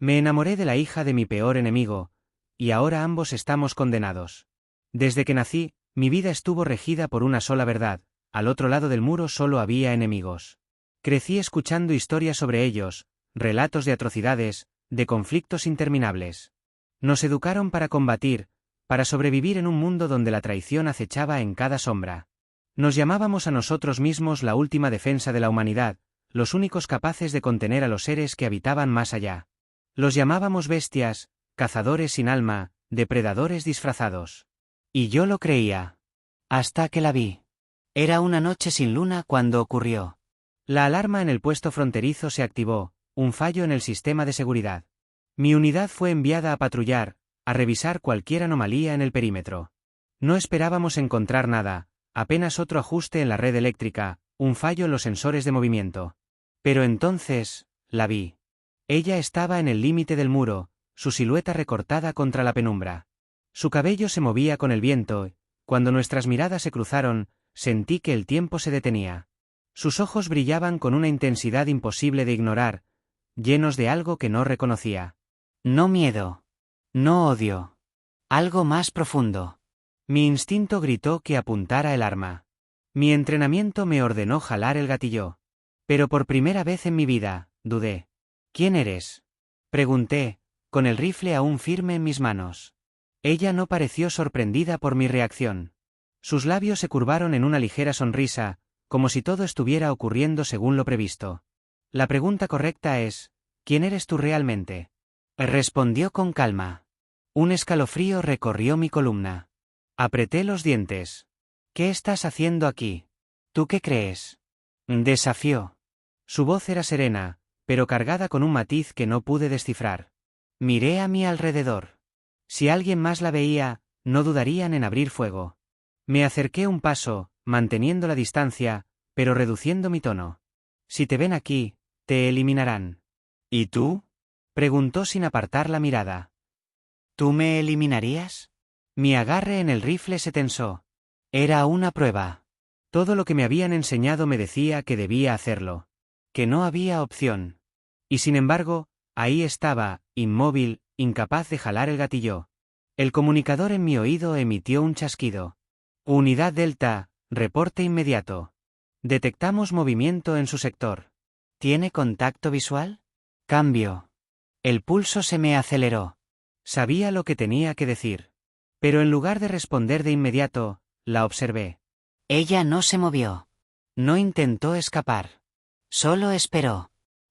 Me enamoré de la hija de mi peor enemigo, y ahora ambos estamos condenados. Desde que nací, mi vida estuvo regida por una sola verdad: al otro lado del muro solo había enemigos. Crecí escuchando historias sobre ellos, relatos de atrocidades, de conflictos interminables. Nos educaron para combatir, para sobrevivir en un mundo donde la traición acechaba en cada sombra. Nos llamábamos a nosotros mismos la última defensa de la humanidad, los únicos capaces de contener a los seres que habitaban más allá. Los llamábamos bestias, cazadores sin alma, depredadores disfrazados. Y yo lo creía. Hasta que la vi. Era una noche sin luna cuando ocurrió. La alarma en el puesto fronterizo se activó, un fallo en el sistema de seguridad. Mi unidad fue enviada a patrullar, a revisar cualquier anomalía en el perímetro. No esperábamos encontrar nada, apenas otro ajuste en la red eléctrica, un fallo en los sensores de movimiento. Pero entonces, la vi. Ella estaba en el límite del muro, su silueta recortada contra la penumbra. Su cabello se movía con el viento. Cuando nuestras miradas se cruzaron, sentí que el tiempo se detenía. Sus ojos brillaban con una intensidad imposible de ignorar, llenos de algo que no reconocía. No miedo. No odio. Algo más profundo. Mi instinto gritó que apuntara el arma. Mi entrenamiento me ordenó jalar el gatillo. Pero por primera vez en mi vida, dudé. ¿Quién eres?, pregunté, con el rifle aún firme en mis manos. Ella no pareció sorprendida por mi reacción. Sus labios se curvaron en una ligera sonrisa, como si todo estuviera ocurriendo según lo previsto. La pregunta correcta es: ¿quién eres tú realmente?, respondió con calma. Un escalofrío recorrió mi columna. Apreté los dientes. ¿Qué estás haciendo aquí? ¿Tú qué crees?, desafió. Su voz era serena, pero cargada con un matiz que no pude descifrar. Miré a mi alrededor. Si alguien más la veía, no dudarían en abrir fuego. Me acerqué un paso, manteniendo la distancia, pero reduciendo mi tono. Si te ven aquí, te eliminarán. ¿Y tú?, preguntó sin apartar la mirada. ¿Tú me eliminarías? Mi agarre en el rifle se tensó. Era una prueba. Todo lo que me habían enseñado me decía que debía hacerlo. Que no había opción. Y sin embargo, ahí estaba, inmóvil, incapaz de jalar el gatillo. El comunicador en mi oído emitió un chasquido. Unidad Delta, reporte inmediato. Detectamos movimiento en su sector. ¿Tiene contacto visual? Cambio. El pulso se me aceleró. Sabía lo que tenía que decir. Pero en lugar de responder de inmediato, la observé. Ella no se movió. No intentó escapar. Solo esperó.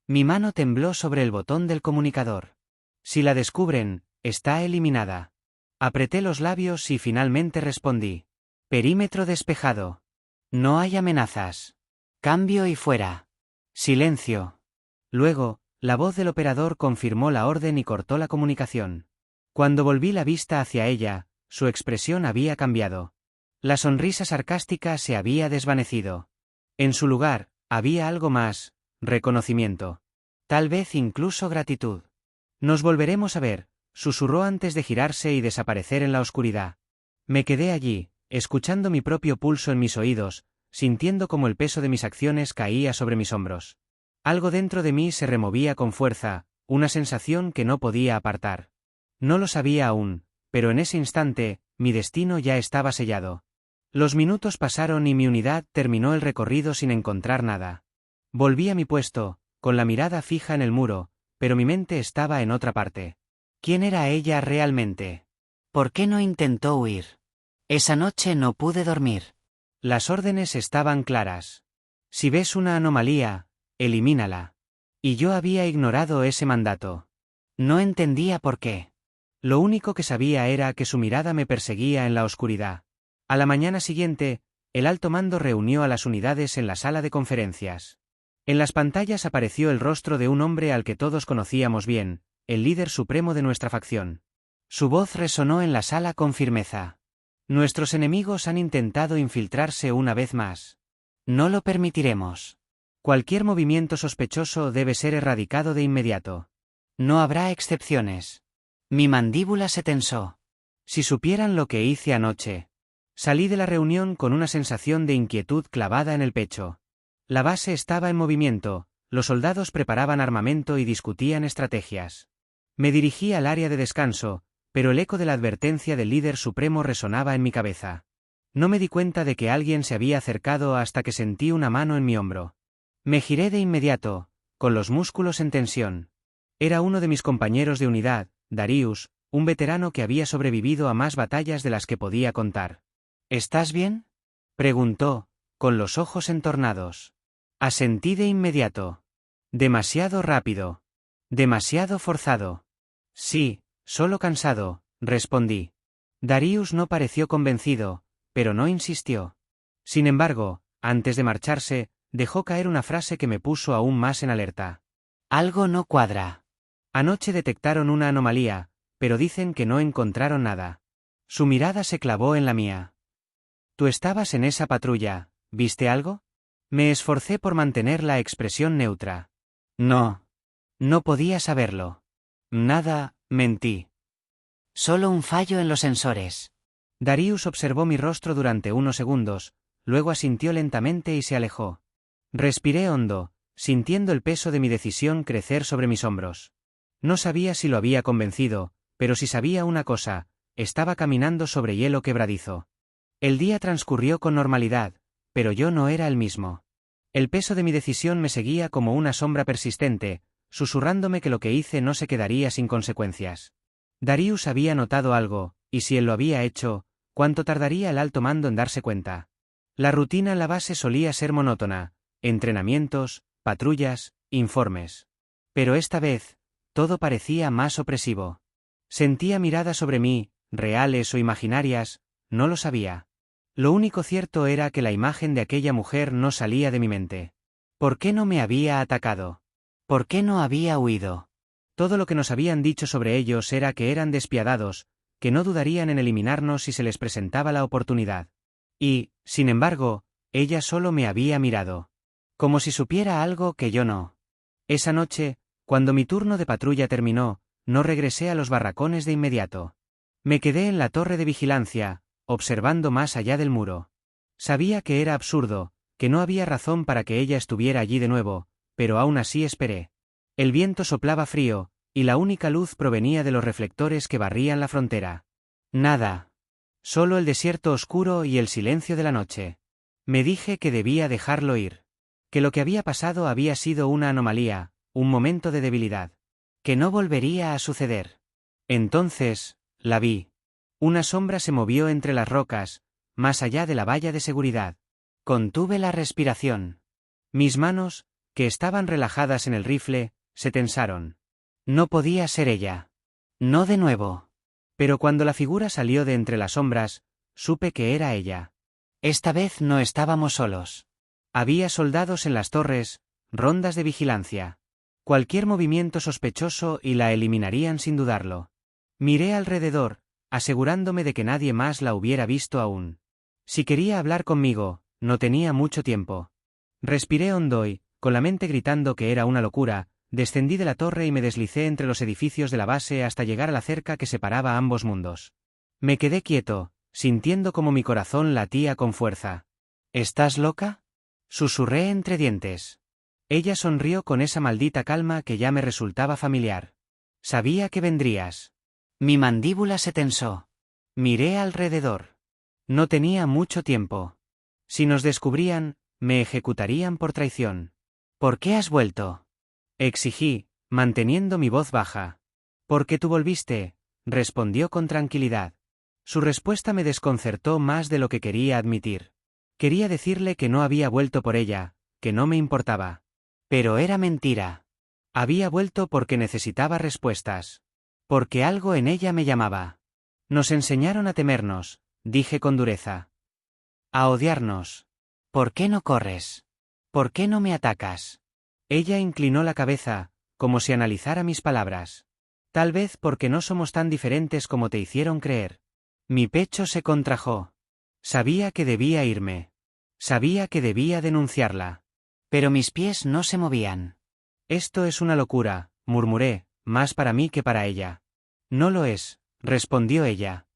Mi mano tembló sobre el botón del comunicador. Si la descubren, está eliminada. Apreté los labios y finalmente respondí. Perímetro despejado. No hay amenazas. Cambio y fuera. Silencio. Luego, la voz del operador confirmó la orden y cortó la comunicación. Cuando volví la vista hacia ella, su expresión había cambiado. La sonrisa sarcástica se había desvanecido. En su lugar, había algo más: reconocimiento. Tal vez incluso gratitud. Nos volveremos a ver, susurró antes de girarse y desaparecer en la oscuridad. Me quedé allí, escuchando mi propio pulso en mis oídos, sintiendo cómo el peso de mis acciones caía sobre mis hombros. Algo dentro de mí se removía con fuerza, una sensación que no podía apartar. No lo sabía aún, pero en ese instante, mi destino ya estaba sellado. Los minutos pasaron y mi unidad terminó el recorrido sin encontrar nada. Volví a mi puesto, con la mirada fija en el muro, pero mi mente estaba en otra parte. ¿Quién era ella realmente? ¿Por qué no intentó huir? Esa noche no pude dormir. Las órdenes estaban claras. Si ves una anomalía, elimínala. Y yo había ignorado ese mandato. No entendía por qué. Lo único que sabía era que su mirada me perseguía en la oscuridad. A la mañana siguiente, el alto mando reunió a las unidades en la sala de conferencias. En las pantallas apareció el rostro de un hombre al que todos conocíamos bien, el líder supremo de nuestra facción. Su voz resonó en la sala con firmeza. Nuestros enemigos han intentado infiltrarse una vez más. No lo permitiremos. Cualquier movimiento sospechoso debe ser erradicado de inmediato. No habrá excepciones. Mi mandíbula se tensó. Si supieran lo que hice anoche. Salí de la reunión con una sensación de inquietud clavada en el pecho. La base estaba en movimiento, los soldados preparaban armamento y discutían estrategias. Me dirigí al área de descanso, pero el eco de la advertencia del líder supremo resonaba en mi cabeza. No me di cuenta de que alguien se había acercado hasta que sentí una mano en mi hombro. Me giré de inmediato, con los músculos en tensión. Era uno de mis compañeros de unidad, Darius, un veterano que había sobrevivido a más batallas de las que podía contar. ¿Estás bien?, preguntó, con los ojos entornados. Asentí de inmediato. Demasiado rápido. Demasiado forzado. Sí, solo cansado, respondí. Darius no pareció convencido, pero no insistió. Sin embargo, antes de marcharse, dejó caer una frase que me puso aún más en alerta. Algo no cuadra. Anoche detectaron una anomalía, pero dicen que no encontraron nada. Su mirada se clavó en la mía. Tú estabas en esa patrulla, ¿viste algo? Me esforcé por mantener la expresión neutra. No. No podía saberlo. Nada, mentí. Solo un fallo en los sensores. Darius observó mi rostro durante unos segundos, luego asintió lentamente y se alejó. Respiré hondo, sintiendo el peso de mi decisión crecer sobre mis hombros. No sabía si lo había convencido, pero si sabía una cosa, estaba caminando sobre hielo quebradizo. El día transcurrió con normalidad, pero yo no era el mismo. El peso de mi decisión me seguía como una sombra persistente, susurrándome que lo que hice no se quedaría sin consecuencias. Darius había notado algo, y si él lo había hecho, ¿cuánto tardaría el alto mando en darse cuenta? La rutina en la base solía ser monótona: entrenamientos, patrullas, informes. Pero esta vez, todo parecía más opresivo. Sentía miradas sobre mí, reales o imaginarias, no lo sabía. Lo único cierto era que la imagen de aquella mujer no salía de mi mente. ¿Por qué no me había atacado? ¿Por qué no había huido? Todo lo que nos habían dicho sobre ellos era que eran despiadados, que no dudarían en eliminarnos si se les presentaba la oportunidad. Y, sin embargo, ella solo me había mirado. Como si supiera algo que yo no. Esa noche, cuando mi turno de patrulla terminó, no regresé a los barracones de inmediato. Me quedé en la torre de vigilancia, observando más allá del muro. Sabía que era absurdo, que no había razón para que ella estuviera allí de nuevo, pero aún así esperé. El viento soplaba frío, y la única luz provenía de los reflectores que barrían la frontera. Nada. Solo el desierto oscuro y el silencio de la noche. Me dije que debía dejarlo ir. Que lo que había pasado había sido una anomalía, un momento de debilidad. Que no volvería a suceder. Entonces, la vi. Una sombra se movió entre las rocas, más allá de la valla de seguridad. Contuve la respiración. Mis manos, que estaban relajadas en el rifle, se tensaron. No podía ser ella. No de nuevo. Pero cuando la figura salió de entre las sombras, supe que era ella. Esta vez no estábamos solos. Había soldados en las torres, rondas de vigilancia. Cualquier movimiento sospechoso y la eliminarían sin dudarlo. Miré alrededor, asegurándome de que nadie más la hubiera visto aún. Si quería hablar conmigo, no tenía mucho tiempo. Respiré hondo y, con la mente gritando que era una locura, descendí de la torre y me deslicé entre los edificios de la base hasta llegar a la cerca que separaba ambos mundos. Me quedé quieto, sintiendo como mi corazón latía con fuerza. ¿Estás loca?, susurré entre dientes. Ella sonrió con esa maldita calma que ya me resultaba familiar. Sabía que vendrías. Mi mandíbula se tensó. Miré alrededor. No tenía mucho tiempo. Si nos descubrían, me ejecutarían por traición. ¿Por qué has vuelto?, exigí, manteniendo mi voz baja. ¿Por qué tú volviste?, respondió con tranquilidad. Su respuesta me desconcertó más de lo que quería admitir. Quería decirle que no había vuelto por ella, que no me importaba. Pero era mentira. Había vuelto porque necesitaba respuestas. Porque algo en ella me llamaba. Nos enseñaron a temernos, dije con dureza. A odiarnos. ¿Por qué no corres? ¿Por qué no me atacas? Ella inclinó la cabeza, como si analizara mis palabras. Tal vez porque no somos tan diferentes como te hicieron creer. Mi pecho se contrajo. Sabía que debía irme. Sabía que debía denunciarla. Pero mis pies no se movían. Esto es una locura, murmuré, más para mí que para ella. No lo es, respondió ella.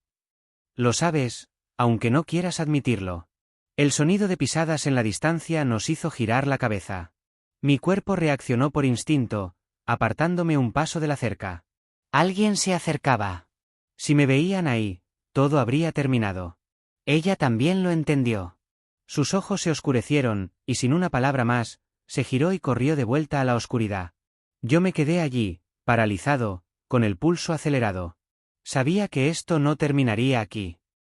Lo sabes, aunque no quieras admitirlo. El sonido de pisadas en la distancia nos hizo girar la cabeza. Mi cuerpo reaccionó por instinto, apartándome un paso de la cerca. Alguien se acercaba. Si me veían ahí, todo habría terminado. Ella también lo entendió. Sus ojos se oscurecieron, y sin una palabra más, se giró y corrió de vuelta a la oscuridad. Yo me quedé allí, paralizado, con el pulso acelerado. Sabía que esto no terminaría aquí.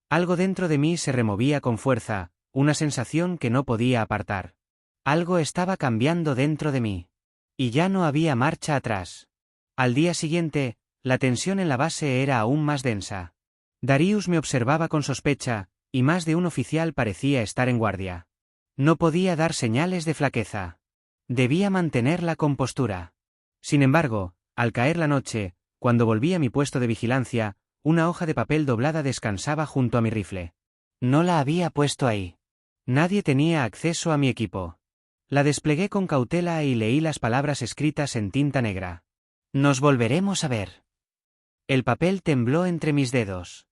Algo dentro de mí se removía con fuerza, una sensación que no podía apartar. Algo estaba cambiando dentro de mí. Y ya no había marcha atrás. Al día siguiente, la tensión en la base era aún más densa. Darius me observaba con sospecha, y más de un oficial parecía estar en guardia. No podía dar señales de flaqueza. Debía mantener la compostura. Sin embargo, al caer la noche, cuando volví a mi puesto de vigilancia, una hoja de papel doblada descansaba junto a mi rifle. No la había puesto ahí. Nadie tenía acceso a mi equipo. La desplegué con cautela y leí las palabras escritas en tinta negra. Nos volveremos a ver. El papel tembló entre mis dedos.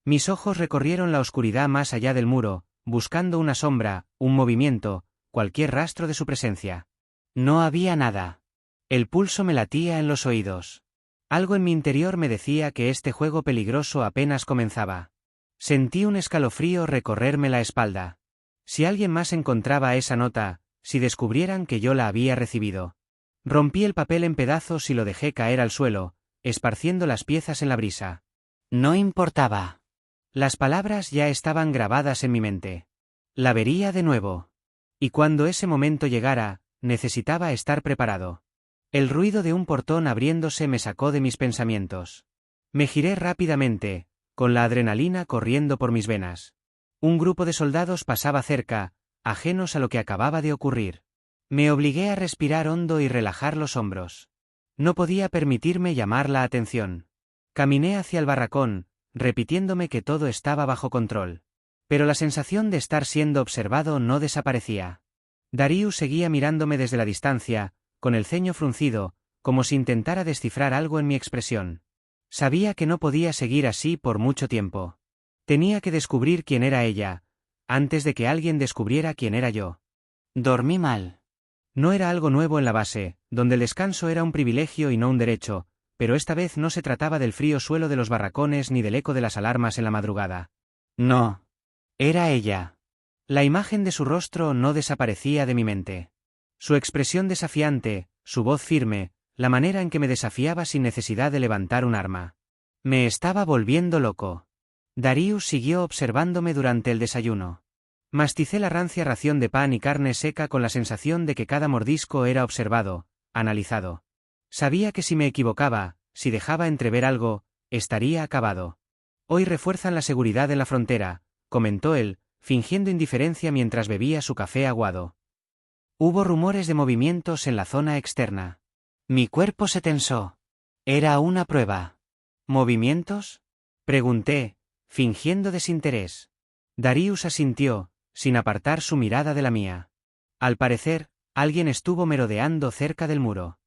Mis ojos recorrieron la oscuridad más allá del muro, buscando una sombra, un movimiento, cualquier rastro de su presencia. No había nada. El pulso me latía en los oídos. Algo en mi interior me decía que este juego peligroso apenas comenzaba. Sentí un escalofrío recorrerme la espalda. Si alguien más encontraba esa nota, si descubrieran que yo la había recibido. Rompí el papel en pedazos y lo dejé caer al suelo, esparciendo las piezas en la brisa. No importaba. Las palabras ya estaban grabadas en mi mente. La vería de nuevo. Y cuando ese momento llegara, necesitaba estar preparado. El ruido de un portón abriéndose me sacó de mis pensamientos. Me giré rápidamente, con la adrenalina corriendo por mis venas. Un grupo de soldados pasaba cerca, ajenos a lo que acababa de ocurrir. Me obligué a respirar hondo y relajar los hombros. No podía permitirme llamar la atención. Caminé hacia el barracón, repitiéndome que todo estaba bajo control. Pero la sensación de estar siendo observado no desaparecía. Darius seguía mirándome desde la distancia, con el ceño fruncido, como si intentara descifrar algo en mi expresión. Sabía que no podía seguir así por mucho tiempo. Tenía que descubrir quién era ella, antes de que alguien descubriera quién era yo. Dormí mal. No era algo nuevo en la base, donde el descanso era un privilegio y no un derecho, pero esta vez no se trataba del frío suelo de los barracones ni del eco de las alarmas en la madrugada. No. Era ella. La imagen de su rostro no desaparecía de mi mente. Su expresión desafiante, su voz firme, la manera en que me desafiaba sin necesidad de levantar un arma. Me estaba volviendo loco. Darius siguió observándome durante el desayuno. Masticé la rancia ración de pan y carne seca con la sensación de que cada mordisco era observado, analizado. Sabía que si me equivocaba, si dejaba entrever algo, estaría acabado. Hoy refuerzan la seguridad en la frontera, comentó él, fingiendo indiferencia mientras bebía su café aguado. Hubo rumores de movimientos en la zona externa. Mi cuerpo se tensó. Era una prueba. ¿Movimientos? Pregunté, fingiendo desinterés. Darius asintió, sin apartar su mirada de la mía. Al parecer, alguien estuvo merodeando cerca del muro.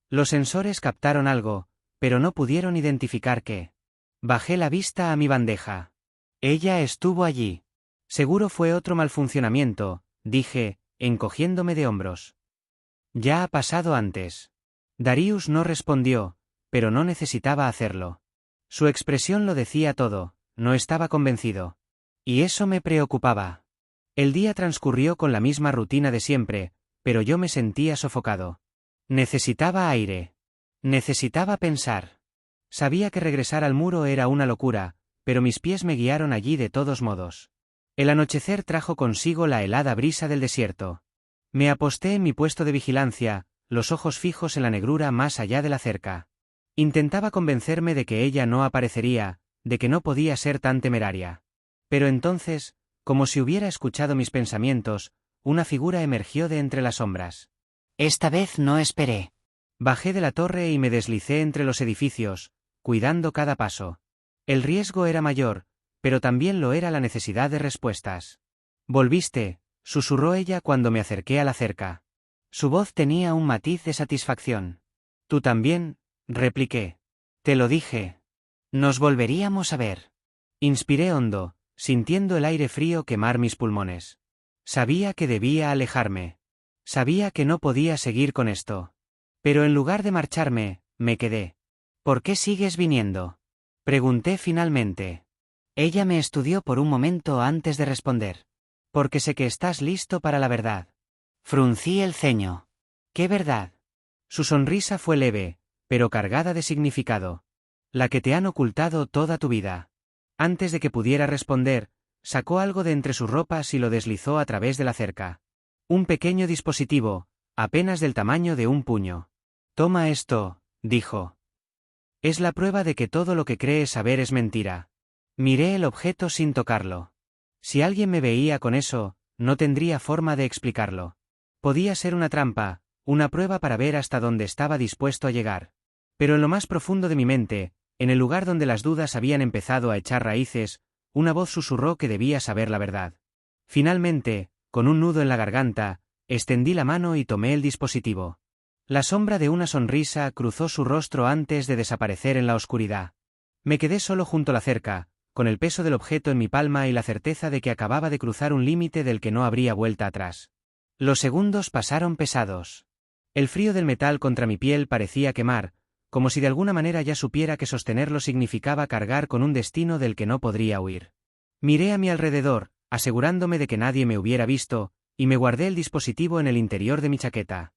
Los sensores captaron algo, pero no pudieron identificar qué. Bajé la vista a mi bandeja. Ella estuvo allí. Seguro fue otro malfuncionamiento, dije, encogiéndome de hombros. Ya ha pasado antes. Darius no respondió, pero no necesitaba hacerlo. Su expresión lo decía todo, no estaba convencido. Y eso me preocupaba. El día transcurrió con la misma rutina de siempre, pero yo me sentía sofocado. Necesitaba aire. Necesitaba pensar. Sabía que regresar al muro era una locura, pero mis pies me guiaron allí de todos modos. El anochecer trajo consigo la helada brisa del desierto. Me aposté en mi puesto de vigilancia, los ojos fijos en la negrura más allá de la cerca. Intentaba convencerme de que ella no aparecería, de que no podía ser tan temeraria. Pero entonces, como si hubiera escuchado mis pensamientos, una figura emergió de entre las sombras. Esta vez no esperé. Bajé de la torre y me deslicé entre los edificios, cuidando cada paso. El riesgo era mayor, pero también lo era la necesidad de respuestas. «Volviste», susurró ella cuando me acerqué a la cerca. Su voz tenía un matiz de satisfacción. «Tú también», repliqué. «Te lo dije. Nos volveríamos a ver». Inspiré hondo, sintiendo el aire frío quemar mis pulmones. Sabía que debía alejarme. Sabía que no podía seguir con esto. Pero en lugar de marcharme, me quedé. ¿Por qué sigues viniendo? Pregunté finalmente. Ella me estudió por un momento antes de responder. Porque sé que estás listo para la verdad. Fruncí el ceño. ¿Qué verdad? Su sonrisa fue leve, pero cargada de significado. La que te han ocultado toda tu vida. Antes de que pudiera responder, sacó algo de entre sus ropas y lo deslizó a través de la cerca. Un pequeño dispositivo, apenas del tamaño de un puño. Toma esto, dijo. Es la prueba de que todo lo que crees saber es mentira. Miré el objeto sin tocarlo. Si alguien me veía con eso, no tendría forma de explicarlo. Podía ser una trampa, una prueba para ver hasta dónde estaba dispuesto a llegar. Pero en lo más profundo de mi mente, en el lugar donde las dudas habían empezado a echar raíces, una voz susurró que debía saber la verdad. Finalmente, con un nudo en la garganta, extendí la mano y tomé el dispositivo. La sombra de una sonrisa cruzó su rostro antes de desaparecer en la oscuridad. Me quedé solo junto a la cerca, con el peso del objeto en mi palma y la certeza de que acababa de cruzar un límite del que no habría vuelta atrás. Los segundos pasaron pesados. El frío del metal contra mi piel parecía quemar, como si de alguna manera ya supiera que sostenerlo significaba cargar con un destino del que no podría huir. Miré a mi alrededor, asegurándome de que nadie me hubiera visto, y me guardé el dispositivo en el interior de mi chaqueta.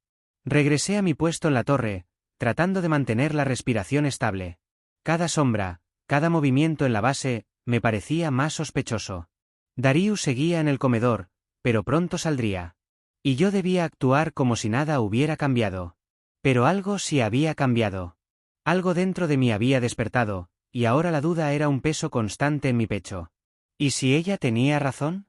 Regresé a mi puesto en la torre, tratando de mantener la respiración estable. Cada sombra, cada movimiento en la base, me parecía más sospechoso. Darius seguía en el comedor, pero pronto saldría. Y yo debía actuar como si nada hubiera cambiado. Pero algo sí había cambiado. Algo dentro de mí había despertado, y ahora la duda era un peso constante en mi pecho. ¿Y si ella tenía razón?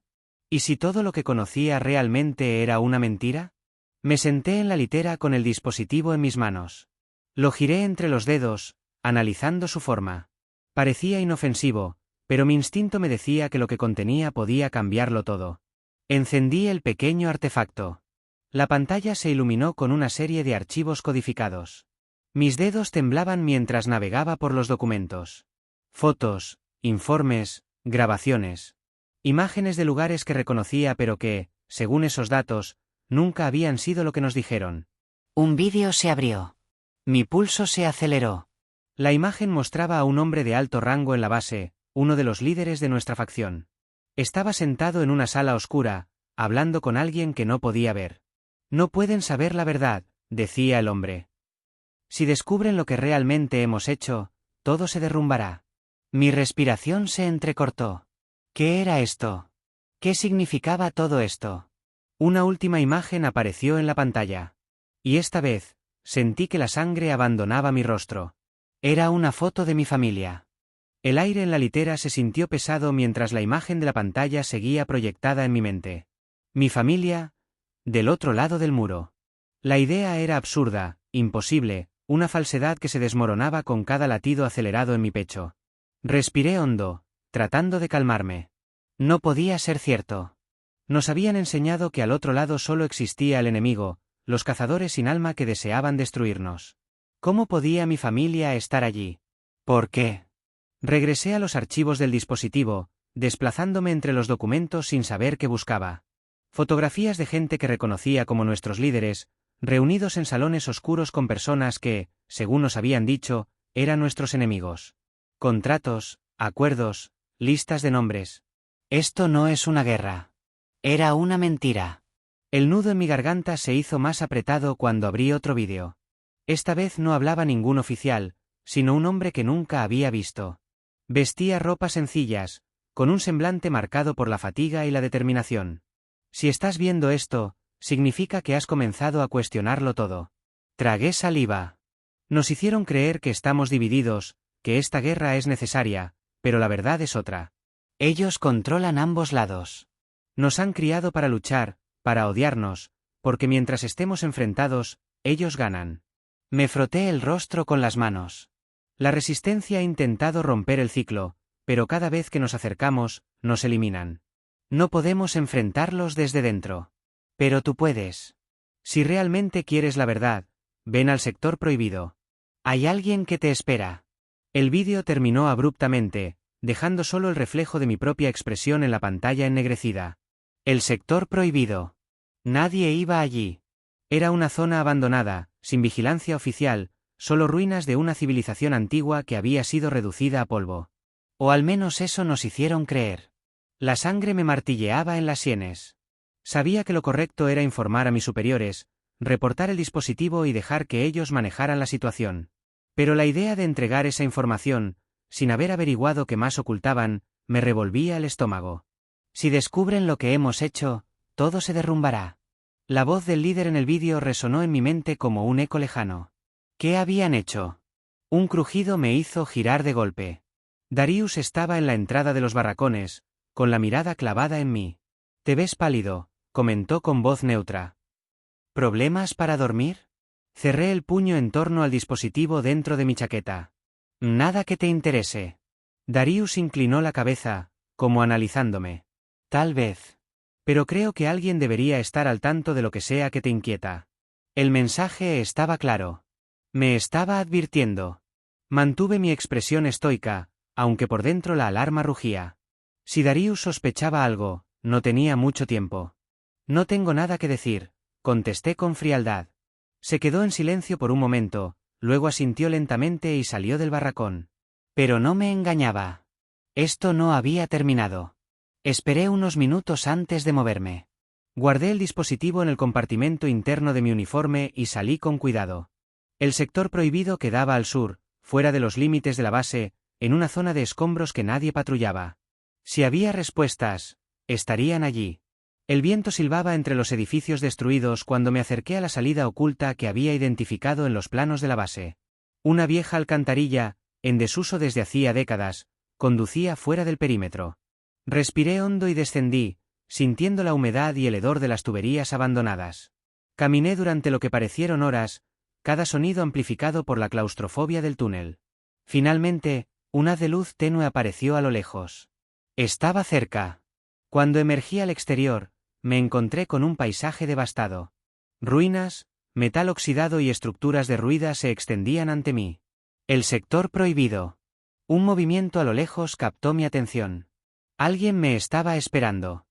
¿Y si todo lo que conocía realmente era una mentira? Me senté en la litera con el dispositivo en mis manos. Lo giré entre los dedos, analizando su forma. Parecía inofensivo, pero mi instinto me decía que lo que contenía podía cambiarlo todo. Encendí el pequeño artefacto. La pantalla se iluminó con una serie de archivos codificados. Mis dedos temblaban mientras navegaba por los documentos. Fotos, informes, grabaciones. Imágenes de lugares que reconocía pero que, según esos datos, nunca habían sido lo que nos dijeron. Un vídeo se abrió. Mi pulso se aceleró. La imagen mostraba a un hombre de alto rango en la base, uno de los líderes de nuestra facción. Estaba sentado en una sala oscura, hablando con alguien que no podía ver. No pueden saber la verdad, decía el hombre. Si descubren lo que realmente hemos hecho, todo se derrumbará. Mi respiración se entrecortó. ¿Qué era esto? ¿Qué significaba todo esto? Una última imagen apareció en la pantalla. Y esta vez, sentí que la sangre abandonaba mi rostro. Era una foto de mi familia. El aire en la litera se sintió pesado mientras la imagen de la pantalla seguía proyectada en mi mente. Mi familia, del otro lado del muro. La idea era absurda, imposible, una falsedad que se desmoronaba con cada latido acelerado en mi pecho. Respiré hondo, tratando de calmarme. No podía ser cierto. Nos habían enseñado que al otro lado solo existía el enemigo, los cazadores sin alma que deseaban destruirnos. ¿Cómo podía mi familia estar allí? ¿Por qué? Regresé a los archivos del dispositivo, desplazándome entre los documentos sin saber qué buscaba. Fotografías de gente que reconocía como nuestros líderes, reunidos en salones oscuros con personas que, según nos habían dicho, eran nuestros enemigos. Contratos, acuerdos, listas de nombres. Esto no es una guerra. Era una mentira. El nudo en mi garganta se hizo más apretado cuando abrí otro vídeo. Esta vez no hablaba ningún oficial, sino un hombre que nunca había visto. Vestía ropas sencillas, con un semblante marcado por la fatiga y la determinación. Si estás viendo esto, significa que has comenzado a cuestionarlo todo. Tragué saliva. Nos hicieron creer que estamos divididos, que esta guerra es necesaria, pero la verdad es otra. Ellos controlan ambos lados. Nos han criado para luchar, para odiarnos, porque mientras estemos enfrentados, ellos ganan. Me froté el rostro con las manos. La resistencia ha intentado romper el ciclo, pero cada vez que nos acercamos, nos eliminan. No podemos enfrentarlos desde dentro. Pero tú puedes. Si realmente quieres la verdad, ven al sector prohibido. Hay alguien que te espera. El vídeo terminó abruptamente, dejando solo el reflejo de mi propia expresión en la pantalla ennegrecida. El sector prohibido. Nadie iba allí. Era una zona abandonada, sin vigilancia oficial, solo ruinas de una civilización antigua que había sido reducida a polvo. O al menos eso nos hicieron creer. La sangre me martilleaba en las sienes. Sabía que lo correcto era informar a mis superiores, reportar el dispositivo y dejar que ellos manejaran la situación. Pero la idea de entregar esa información, sin haber averiguado qué más ocultaban, me revolvía el estómago. Si descubren lo que hemos hecho, todo se derrumbará. La voz del líder en el vídeo resonó en mi mente como un eco lejano. ¿Qué habían hecho? Un crujido me hizo girar de golpe. Darius estaba en la entrada de los barracones, con la mirada clavada en mí. «Te ves pálido», comentó con voz neutra. ¿Problemas para dormir? Cerré el puño en torno al dispositivo dentro de mi chaqueta. Nada que te interese. Darius inclinó la cabeza, como analizándome. Tal vez. Pero creo que alguien debería estar al tanto de lo que sea que te inquieta. El mensaje estaba claro. Me estaba advirtiendo. Mantuve mi expresión estoica, aunque por dentro la alarma rugía. Si Darius sospechaba algo, no tenía mucho tiempo. No tengo nada que decir, contesté con frialdad. Se quedó en silencio por un momento, luego asintió lentamente y salió del barracón. Pero no me engañaba. Esto no había terminado. Esperé unos minutos antes de moverme. Guardé el dispositivo en el compartimento interno de mi uniforme y salí con cuidado. El sector prohibido quedaba al sur, fuera de los límites de la base, en una zona de escombros que nadie patrullaba. Si había respuestas, estarían allí. El viento silbaba entre los edificios destruidos cuando me acerqué a la salida oculta que había identificado en los planos de la base. Una vieja alcantarilla, en desuso desde hacía décadas, conducía fuera del perímetro. Respiré hondo y descendí, sintiendo la humedad y el hedor de las tuberías abandonadas. Caminé durante lo que parecieron horas, cada sonido amplificado por la claustrofobia del túnel. Finalmente, un haz de luz tenue apareció a lo lejos. Estaba cerca. Cuando emergí al exterior, me encontré con un paisaje devastado. Ruinas, metal oxidado y estructuras derruidas se extendían ante mí. El sector prohibido. Un movimiento a lo lejos captó mi atención. Alguien me estaba esperando.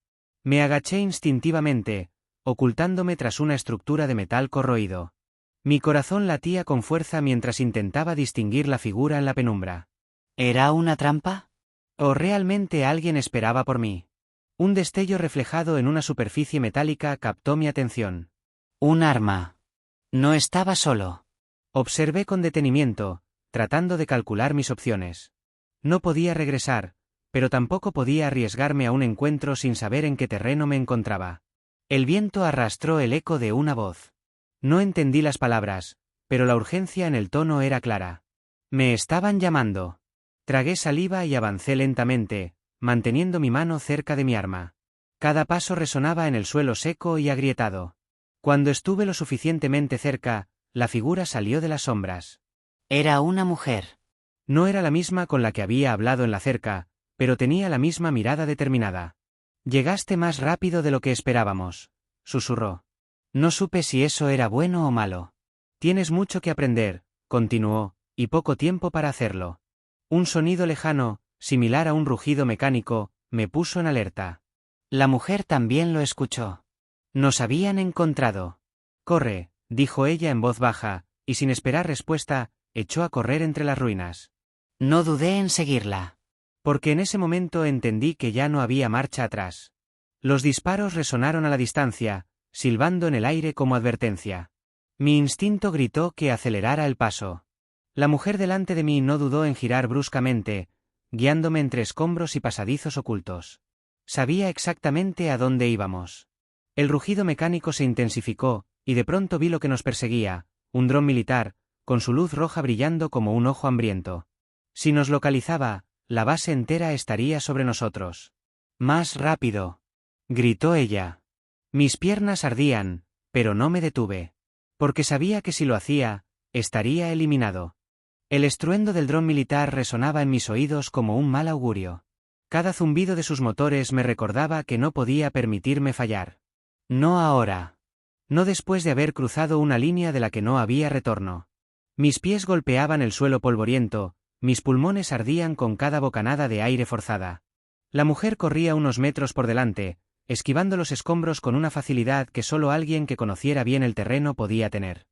Me agaché instintivamente, ocultándome tras una estructura de metal corroído. Mi corazón latía con fuerza mientras intentaba distinguir la figura en la penumbra. ¿Era una trampa? ¿O realmente alguien esperaba por mí? Un destello reflejado en una superficie metálica captó mi atención. Un arma. No estaba solo. Observé con detenimiento, tratando de calcular mis opciones. No podía regresar, pero tampoco podía arriesgarme a un encuentro sin saber en qué terreno me encontraba. El viento arrastró el eco de una voz. No entendí las palabras, pero la urgencia en el tono era clara. Me estaban llamando. Tragué saliva y avancé lentamente, manteniendo mi mano cerca de mi arma. Cada paso resonaba en el suelo seco y agrietado. Cuando estuve lo suficientemente cerca, la figura salió de las sombras. Era una mujer. No era la misma con la que había hablado en la cerca, pero tenía la misma mirada determinada. Llegaste más rápido de lo que esperábamos, susurró. No supe si eso era bueno o malo. Tienes mucho que aprender, continuó, y poco tiempo para hacerlo. Un sonido lejano, similar a un rugido mecánico, me puso en alerta. La mujer también lo escuchó. Nos habían encontrado. Corre, dijo ella en voz baja, y sin esperar respuesta, echó a correr entre las ruinas. No dudé en seguirla. Porque en ese momento entendí que ya no había marcha atrás. Los disparos resonaron a la distancia, silbando en el aire como advertencia. Mi instinto gritó que acelerara el paso. La mujer delante de mí no dudó en girar bruscamente, guiándome entre escombros y pasadizos ocultos. Sabía exactamente a dónde íbamos. El rugido mecánico se intensificó, y de pronto vi lo que nos perseguía, un dron militar, con su luz roja brillando como un ojo hambriento. Si nos localizaba, la base entera estaría sobre nosotros. ¡Más rápido!, gritó ella. Mis piernas ardían, pero no me detuve. Porque sabía que si lo hacía, estaría eliminado. El estruendo del dron militar resonaba en mis oídos como un mal augurio. Cada zumbido de sus motores me recordaba que no podía permitirme fallar. No ahora. No después de haber cruzado una línea de la que no había retorno. Mis pies golpeaban el suelo polvoriento, mis pulmones ardían con cada bocanada de aire forzada. La mujer corría unos metros por delante, esquivando los escombros con una facilidad que solo alguien que conociera bien el terreno podía tener.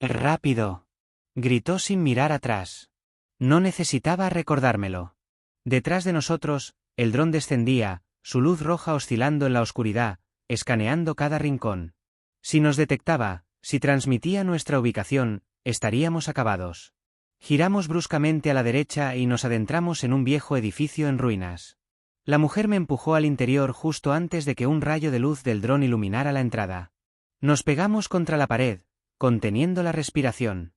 Rápido. Gritó sin mirar atrás. No necesitaba recordármelo. Detrás de nosotros, el dron descendía, su luz roja oscilando en la oscuridad, escaneando cada rincón. Si nos detectaba, si transmitía nuestra ubicación, estaríamos acabados. Giramos bruscamente a la derecha y nos adentramos en un viejo edificio en ruinas. La mujer me empujó al interior justo antes de que un rayo de luz del dron iluminara la entrada. Nos pegamos contra la pared, conteniendo la respiración.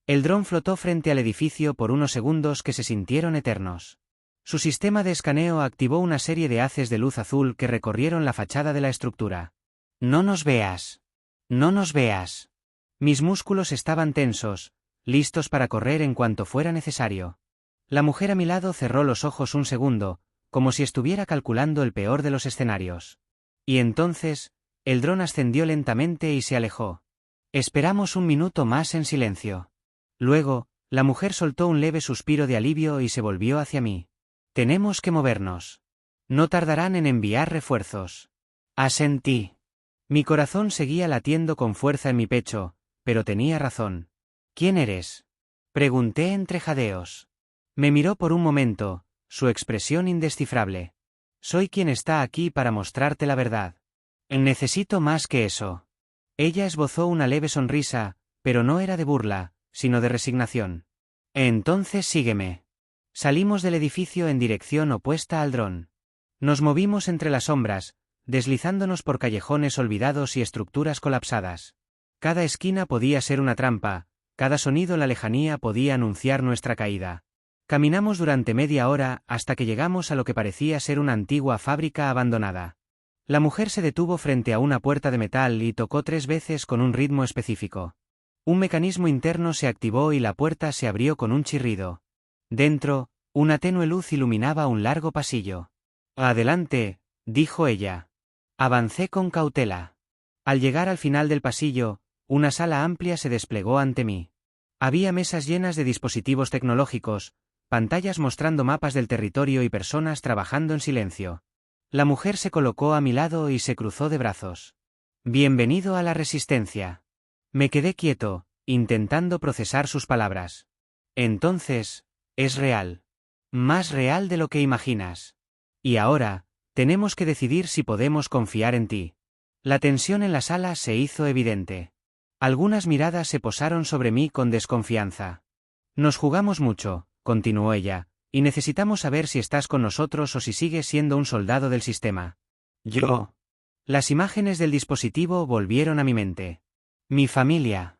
El dron flotó frente al edificio por unos segundos que se sintieron eternos. Su sistema de escaneo activó una serie de haces de luz azul que recorrieron la fachada de la estructura. No nos veas. No nos veas. Mis músculos estaban tensos, listos para correr en cuanto fuera necesario. La mujer a mi lado cerró los ojos un segundo, como si estuviera calculando el peor de los escenarios. Y entonces, el dron ascendió lentamente y se alejó. Esperamos un minuto más en silencio. Luego, la mujer soltó un leve suspiro de alivio y se volvió hacia mí. Tenemos que movernos. No tardarán en enviar refuerzos. Asentí. Mi corazón seguía latiendo con fuerza en mi pecho, pero tenía razón. ¿Quién eres? Pregunté entre jadeos. Me miró por un momento, su expresión indescifrable. Soy quien está aquí para mostrarte la verdad. Necesito más que eso. Ella esbozó una leve sonrisa, pero no era de burla, sino de resignación. Entonces sígueme. Salimos del edificio en dirección opuesta al dron. Nos movimos entre las sombras, deslizándonos por callejones olvidados y estructuras colapsadas. Cada esquina podía ser una trampa, cada sonido en la lejanía podía anunciar nuestra caída. Caminamos durante media hora hasta que llegamos a lo que parecía ser una antigua fábrica abandonada. La mujer se detuvo frente a una puerta de metal y tocó 3 veces con un ritmo específico. Un mecanismo interno se activó y la puerta se abrió con un chirrido. Dentro, una tenue luz iluminaba un largo pasillo. Adelante, dijo ella. Avancé con cautela. Al llegar al final del pasillo, una sala amplia se desplegó ante mí. Había mesas llenas de dispositivos tecnológicos, pantallas mostrando mapas del territorio y personas trabajando en silencio. La mujer se colocó a mi lado y se cruzó de brazos. Bienvenido a la Resistencia. Me quedé quieto, intentando procesar sus palabras. Entonces, es real. Más real de lo que imaginas. Y ahora, tenemos que decidir si podemos confiar en ti. La tensión en la sala se hizo evidente. Algunas miradas se posaron sobre mí con desconfianza. Nos jugamos mucho, continuó ella, y necesitamos saber si estás con nosotros o si sigues siendo un soldado del sistema. Yo. Las imágenes del dispositivo volvieron a mi mente. Mi familia.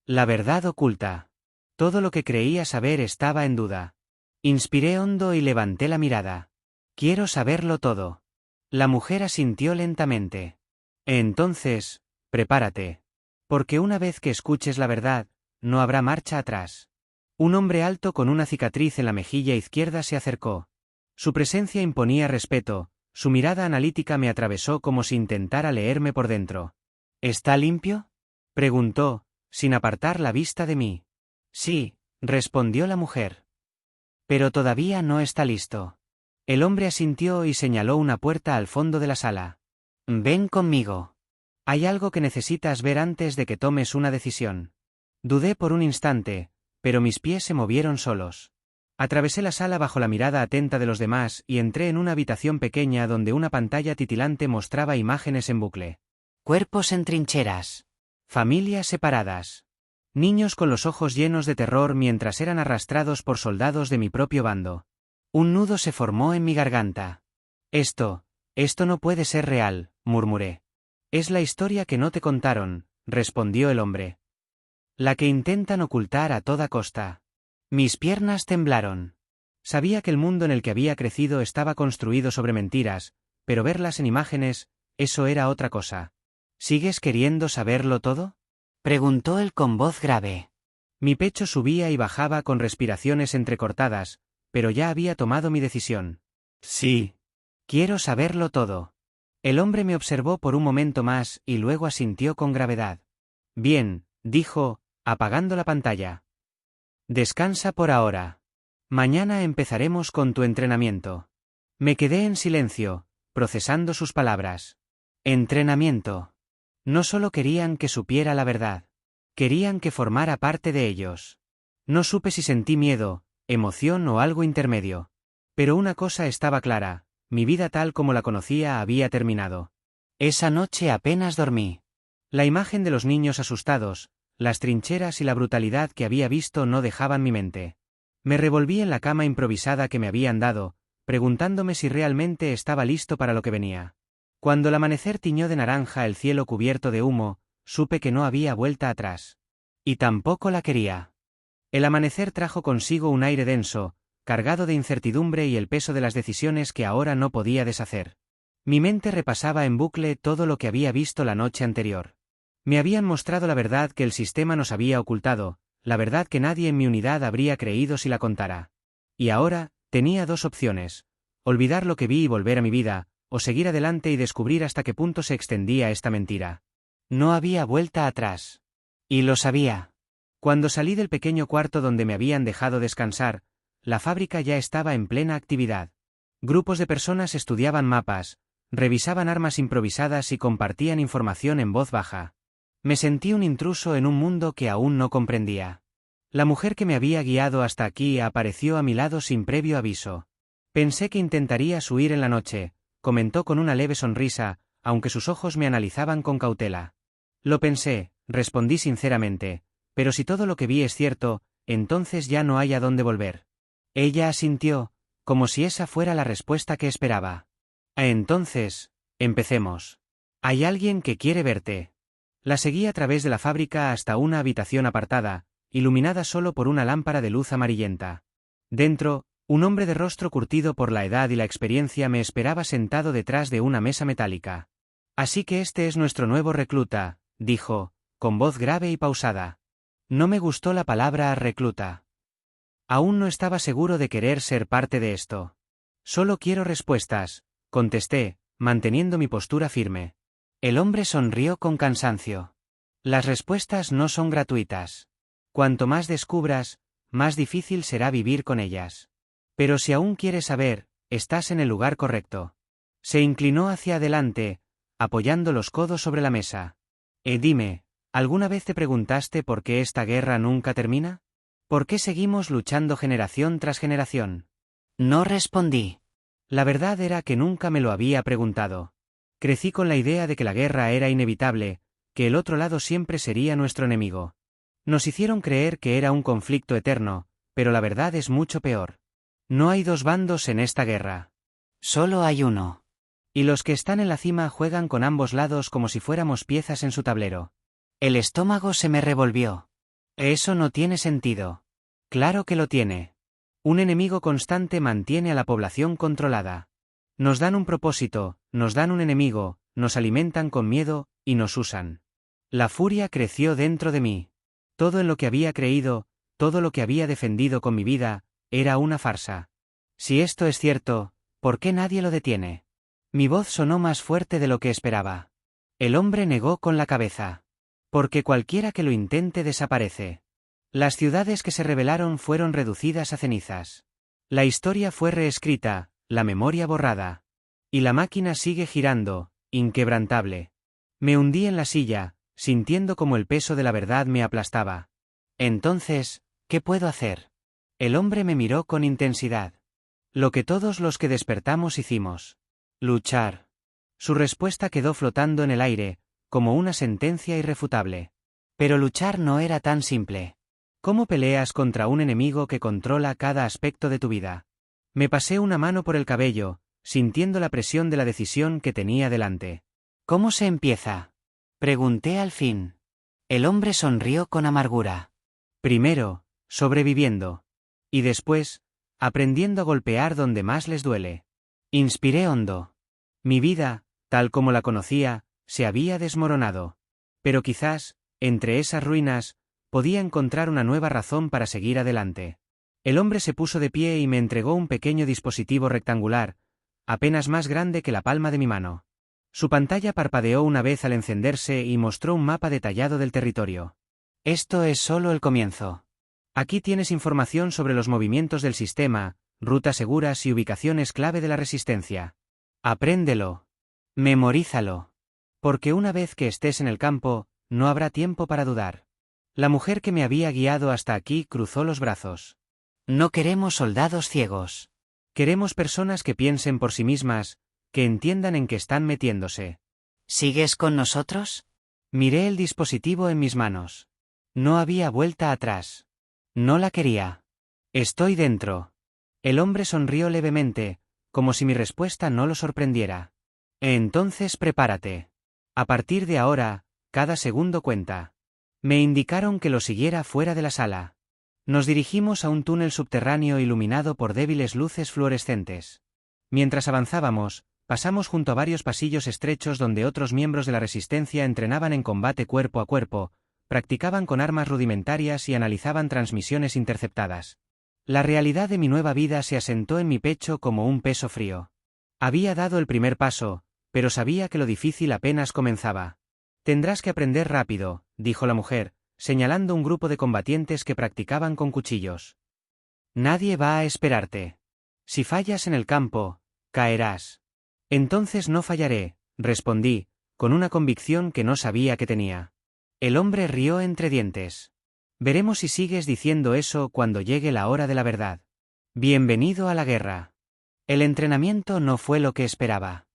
La verdad oculta. Todo lo que creía saber estaba en duda. Inspiré hondo y levanté la mirada. Quiero saberlo todo. La mujer asintió lentamente. Entonces, prepárate. Porque una vez que escuches la verdad, no habrá marcha atrás. Un hombre alto con una cicatriz en la mejilla izquierda se acercó. Su presencia imponía respeto, su mirada analítica me atravesó como si intentara leerme por dentro. ¿Está limpio? Preguntó, sin apartar la vista de mí. Sí, respondió la mujer. Pero todavía no está listo. El hombre asintió y señaló una puerta al fondo de la sala. Ven conmigo. Hay algo que necesitas ver antes de que tomes una decisión. Dudé por un instante, pero mis pies se movieron solos. Atravesé la sala bajo la mirada atenta de los demás y entré en una habitación pequeña donde una pantalla titilante mostraba imágenes en bucle. Cuerpos en trincheras. Familias separadas. Niños con los ojos llenos de terror mientras eran arrastrados por soldados de mi propio bando. Un nudo se formó en mi garganta. Esto no puede ser real, murmuré. Es la historia que no te contaron, respondió el hombre. La que intentan ocultar a toda costa. Mis piernas temblaron. Sabía que el mundo en el que había crecido estaba construido sobre mentiras, pero verlas en imágenes, eso era otra cosa. ¿Sigues queriendo saberlo todo? Preguntó él con voz grave. Mi pecho subía y bajaba con respiraciones entrecortadas, pero ya había tomado mi decisión. Sí. Quiero saberlo todo. El hombre me observó por un momento más y luego asintió con gravedad. Bien, dijo, apagando la pantalla. Descansa por ahora. Mañana empezaremos con tu entrenamiento. Me quedé en silencio, procesando sus palabras. Entrenamiento. No solo querían que supiera la verdad. Querían que formara parte de ellos. No supe si sentí miedo, emoción o algo intermedio. Pero una cosa estaba clara, mi vida tal como la conocía había terminado. Esa noche apenas dormí. La imagen de los niños asustados, las trincheras y la brutalidad que había visto no dejaban mi mente. Me revolví en la cama improvisada que me habían dado, preguntándome si realmente estaba listo para lo que venía. Cuando el amanecer tiñó de naranja el cielo cubierto de humo, supe que no había vuelta atrás. Y tampoco la quería. El amanecer trajo consigo un aire denso, cargado de incertidumbre y el peso de las decisiones que ahora no podía deshacer. Mi mente repasaba en bucle todo lo que había visto la noche anterior. Me habían mostrado la verdad que el sistema nos había ocultado, la verdad que nadie en mi unidad habría creído si la contara. Y ahora, tenía dos opciones: olvidar lo que vi y volver a mi vida, o seguir adelante y descubrir hasta qué punto se extendía esta mentira. No había vuelta atrás. Y lo sabía. Cuando salí del pequeño cuarto donde me habían dejado descansar, la fábrica ya estaba en plena actividad. Grupos de personas estudiaban mapas, revisaban armas improvisadas y compartían información en voz baja. Me sentí un intruso en un mundo que aún no comprendía. La mujer que me había guiado hasta aquí apareció a mi lado sin previo aviso. Pensé que intentarías huir en la noche, comentó con una leve sonrisa, aunque sus ojos me analizaban con cautela. Lo pensé, respondí sinceramente, pero si todo lo que vi es cierto, entonces ya no hay a dónde volver. Ella asintió, como si esa fuera la respuesta que esperaba. Entonces, empecemos. Hay alguien que quiere verte. La seguí a través de la fábrica hasta una habitación apartada, iluminada solo por una lámpara de luz amarillenta. Dentro, un hombre de rostro curtido por la edad y la experiencia me esperaba sentado detrás de una mesa metálica. Así que este es nuestro nuevo recluta, dijo, con voz grave y pausada. No me gustó la palabra recluta. Aún no estaba seguro de querer ser parte de esto. Solo quiero respuestas, contesté, manteniendo mi postura firme. El hombre sonrió con cansancio. Las respuestas no son gratuitas. Cuanto más descubras, más difícil será vivir con ellas. Pero si aún quieres saber, estás en el lugar correcto. Se inclinó hacia adelante, apoyando los codos sobre la mesa. Dime, ¿alguna vez te preguntaste por qué esta guerra nunca termina? ¿Por qué seguimos luchando generación tras generación? No respondí. La verdad era que nunca me lo había preguntado. Crecí con la idea de que la guerra era inevitable, que el otro lado siempre sería nuestro enemigo. Nos hicieron creer que era un conflicto eterno, pero la verdad es mucho peor. No hay dos bandos en esta guerra. Solo hay uno. Y los que están en la cima juegan con ambos lados como si fuéramos piezas en su tablero. El estómago se me revolvió. Eso no tiene sentido. Claro que lo tiene. Un enemigo constante mantiene a la población controlada. Nos dan un propósito, nos dan un enemigo, nos alimentan con miedo, y nos usan. La furia creció dentro de mí. Todo en lo que había creído, todo lo que había defendido con mi vida, era una farsa. Si esto es cierto, ¿por qué nadie lo detiene? Mi voz sonó más fuerte de lo que esperaba. El hombre negó con la cabeza. Porque cualquiera que lo intente desaparece. Las ciudades que se rebelaron fueron reducidas a cenizas. La historia fue reescrita, la memoria borrada. Y la máquina sigue girando, inquebrantable. Me hundí en la silla, sintiendo como el peso de la verdad me aplastaba. Entonces, ¿qué puedo hacer? El hombre me miró con intensidad. Lo que todos los que despertamos hicimos. Luchar. Su respuesta quedó flotando en el aire, como una sentencia irrefutable. Pero luchar no era tan simple. ¿Cómo peleas contra un enemigo que controla cada aspecto de tu vida? Me pasé una mano por el cabello, sintiendo la presión de la decisión que tenía delante. ¿Cómo se empieza? Pregunté al fin. El hombre sonrió con amargura. Primero, sobreviviendo. Y después, aprendiendo a golpear donde más les duele. Inspiré hondo. Mi vida, tal como la conocía, se había desmoronado. Pero quizás, entre esas ruinas, podía encontrar una nueva razón para seguir adelante. El hombre se puso de pie y me entregó un pequeño dispositivo rectangular, apenas más grande que la palma de mi mano. Su pantalla parpadeó una vez al encenderse y mostró un mapa detallado del territorio. Esto es solo el comienzo. Aquí tienes información sobre los movimientos del sistema, rutas seguras y ubicaciones clave de la resistencia. Apréndelo. Memorízalo. Porque una vez que estés en el campo, no habrá tiempo para dudar. La mujer que me había guiado hasta aquí cruzó los brazos. No queremos soldados ciegos. Queremos personas que piensen por sí mismas, que entiendan en qué están metiéndose. ¿Sigues con nosotros? Miré el dispositivo en mis manos. No había vuelta atrás. No la quería. Estoy dentro. El hombre sonrió levemente, como si mi respuesta no lo sorprendiera. Entonces prepárate. A partir de ahora, cada segundo cuenta. Me indicaron que lo siguiera fuera de la sala. Nos dirigimos a un túnel subterráneo iluminado por débiles luces fluorescentes. Mientras avanzábamos, pasamos junto a varios pasillos estrechos donde otros miembros de la Resistencia entrenaban en combate cuerpo a cuerpo, practicaban con armas rudimentarias y analizaban transmisiones interceptadas. La realidad de mi nueva vida se asentó en mi pecho como un peso frío. Había dado el primer paso, pero sabía que lo difícil apenas comenzaba. Tendrás que aprender rápido, dijo la mujer, señalando un grupo de combatientes que practicaban con cuchillos. Nadie va a esperarte. Si fallas en el campo, caerás. Entonces no fallaré, respondí, con una convicción que no sabía que tenía. El hombre rió entre dientes. Veremos si sigues diciendo eso cuando llegue la hora de la verdad. Bienvenido a la guerra. El entrenamiento no fue lo que esperaba.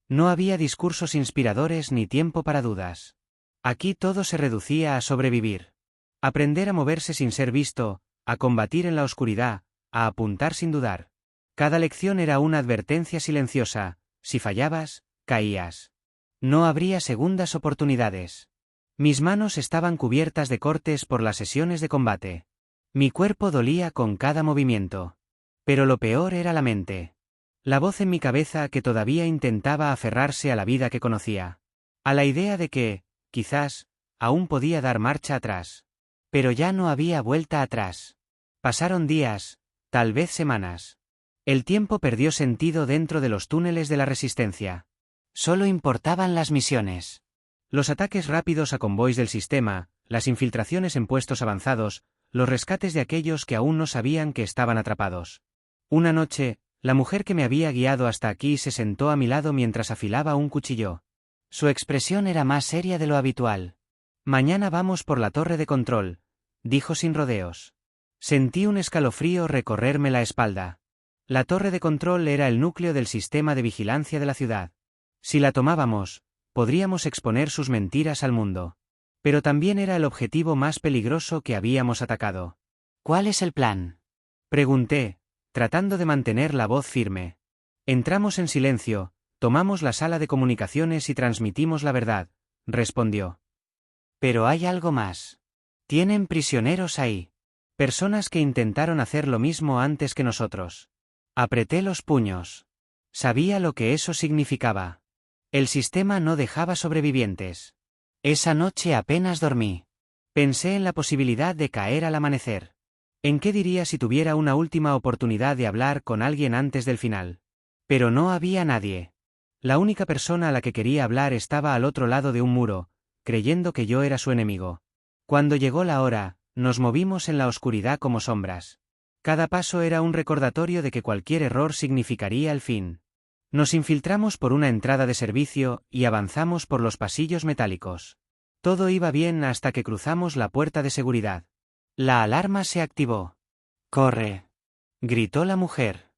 No había discursos inspiradores ni tiempo para dudas. Aquí todo se reducía a sobrevivir. Aprender a moverse sin ser visto, a combatir en la oscuridad, a apuntar sin dudar. Cada lección era una advertencia silenciosa: si fallabas, caías. No habría segundas oportunidades. Mis manos estaban cubiertas de cortes por las sesiones de combate. Mi cuerpo dolía con cada movimiento. Pero lo peor era la mente. La voz en mi cabeza que todavía intentaba aferrarse a la vida que conocía. A la idea de que, quizás, aún podía dar marcha atrás. Pero ya no había vuelta atrás. Pasaron días, tal vez semanas. El tiempo perdió sentido dentro de los túneles de la Resistencia. Solo importaban las misiones. Los ataques rápidos a convoys del sistema, las infiltraciones en puestos avanzados, los rescates de aquellos que aún no sabían que estaban atrapados. Una noche, la mujer que me había guiado hasta aquí se sentó a mi lado mientras afilaba un cuchillo. Su expresión era más seria de lo habitual. Mañana vamos por la torre de control, dijo sin rodeos. Sentí un escalofrío recorrerme la espalda. La torre de control era el núcleo del sistema de vigilancia de la ciudad. Si la tomábamos, podríamos exponer sus mentiras al mundo. Pero también era el objetivo más peligroso que habíamos atacado. ¿Cuál es el plan?, pregunté, tratando de mantener la voz firme. Entramos en silencio, tomamos la sala de comunicaciones y transmitimos la verdad, respondió. Pero hay algo más. Tienen prisioneros ahí. Personas que intentaron hacer lo mismo antes que nosotros. Apreté los puños. Sabía lo que eso significaba. El sistema no dejaba sobrevivientes. Esa noche apenas dormí. Pensé en la posibilidad de caer al amanecer. ¿En qué diría si tuviera una última oportunidad de hablar con alguien antes del final? Pero no había nadie. La única persona a la que quería hablar estaba al otro lado de un muro, creyendo que yo era su enemigo. Cuando llegó la hora, nos movimos en la oscuridad como sombras. Cada paso era un recordatorio de que cualquier error significaría el fin. Nos infiltramos por una entrada de servicio y avanzamos por los pasillos metálicos. Todo iba bien hasta que cruzamos la puerta de seguridad. La alarma se activó. ¡Corre!, gritó la mujer.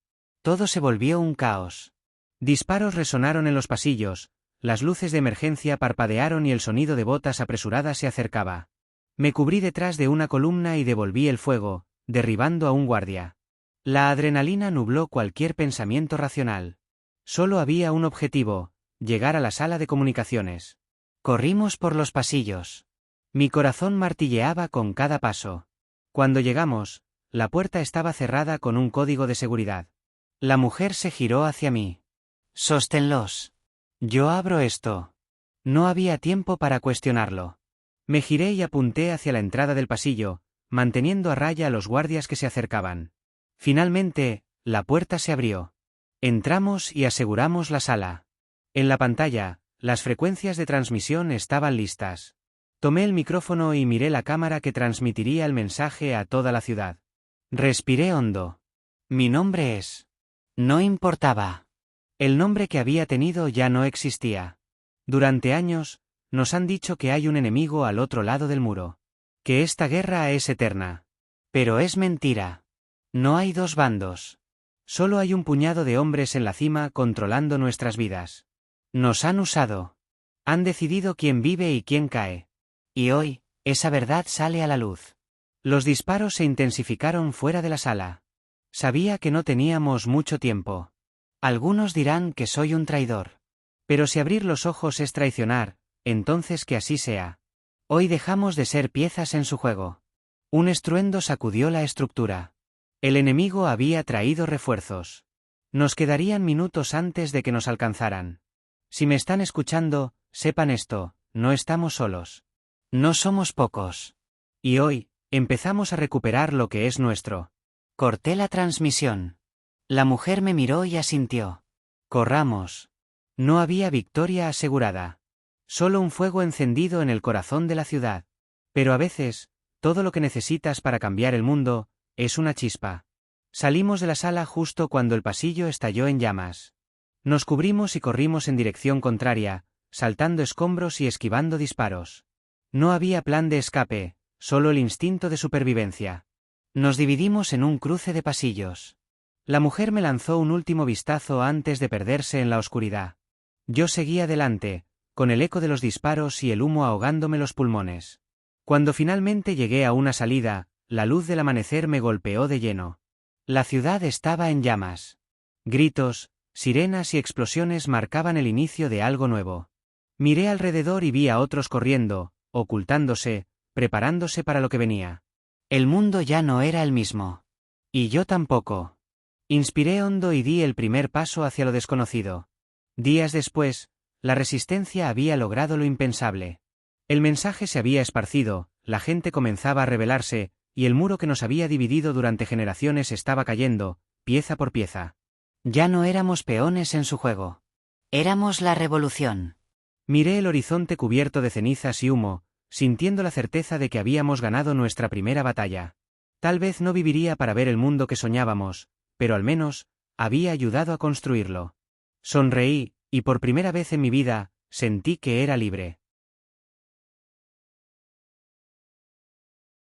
Todo se volvió un caos. Disparos resonaron en los pasillos, las luces de emergencia parpadearon y el sonido de botas apresuradas se acercaba. Me cubrí detrás de una columna y devolví el fuego, derribando a un guardia. La adrenalina nubló cualquier pensamiento racional. Solo había un objetivo: llegar a la sala de comunicaciones. Corrimos por los pasillos. Mi corazón martilleaba con cada paso. Cuando llegamos, la puerta estaba cerrada con un código de seguridad. La mujer se giró hacia mí. Sosténlos. Yo abro esto. No había tiempo para cuestionarlo. Me giré y apunté hacia la entrada del pasillo, manteniendo a raya a los guardias que se acercaban. Finalmente, la puerta se abrió. Entramos y aseguramos la sala. En la pantalla, las frecuencias de transmisión estaban listas. Tomé el micrófono y miré la cámara que transmitiría el mensaje a toda la ciudad. Respiré hondo. Mi nombre es... No importaba. El nombre que había tenido ya no existía. Durante años, nos han dicho que hay un enemigo al otro lado del muro. Que esta guerra es eterna. Pero es mentira. No hay dos bandos. Solo hay un puñado de hombres en la cima controlando nuestras vidas. Nos han usado. Han decidido quién vive y quién cae. Y hoy, esa verdad sale a la luz. Los disparos se intensificaron fuera de la sala. Sabía que no teníamos mucho tiempo. Algunos dirán que soy un traidor. Pero si abrir los ojos es traicionar, entonces que así sea. Hoy dejamos de ser piezas en su juego. Un estruendo sacudió la estructura. El enemigo había traído refuerzos. Nos quedarían minutos antes de que nos alcanzaran. Si me están escuchando, sepan esto, no estamos solos. No somos pocos. Y hoy, empezamos a recuperar lo que es nuestro. Corté la transmisión. La mujer me miró y asintió. Corramos. No había victoria asegurada. Solo un fuego encendido en el corazón de la ciudad. Pero a veces, todo lo que necesitas para cambiar el mundo, es una chispa. Salimos de la sala justo cuando el pasillo estalló en llamas. Nos cubrimos y corrimos en dirección contraria, saltando escombros y esquivando disparos. No había plan de escape, solo el instinto de supervivencia. Nos dividimos en un cruce de pasillos. La mujer me lanzó un último vistazo antes de perderse en la oscuridad. Yo seguí adelante, con el eco de los disparos y el humo ahogándome los pulmones. Cuando finalmente llegué a una salida, la luz del amanecer me golpeó de lleno. La ciudad estaba en llamas. Gritos, sirenas y explosiones marcaban el inicio de algo nuevo. Miré alrededor y vi a otros corriendo, ocultándose, preparándose para lo que venía. El mundo ya no era el mismo. Y yo tampoco. Inspiré hondo y di el primer paso hacia lo desconocido. Días después, la resistencia había logrado lo impensable. El mensaje se había esparcido, la gente comenzaba a rebelarse, y el muro que nos había dividido durante generaciones estaba cayendo, pieza por pieza. Ya no éramos peones en su juego. Éramos la revolución. Miré el horizonte cubierto de cenizas y humo, sintiendo la certeza de que habíamos ganado nuestra primera batalla. Tal vez no viviría para ver el mundo que soñábamos, pero al menos, había ayudado a construirlo. Sonreí, y por primera vez en mi vida, sentí que era libre.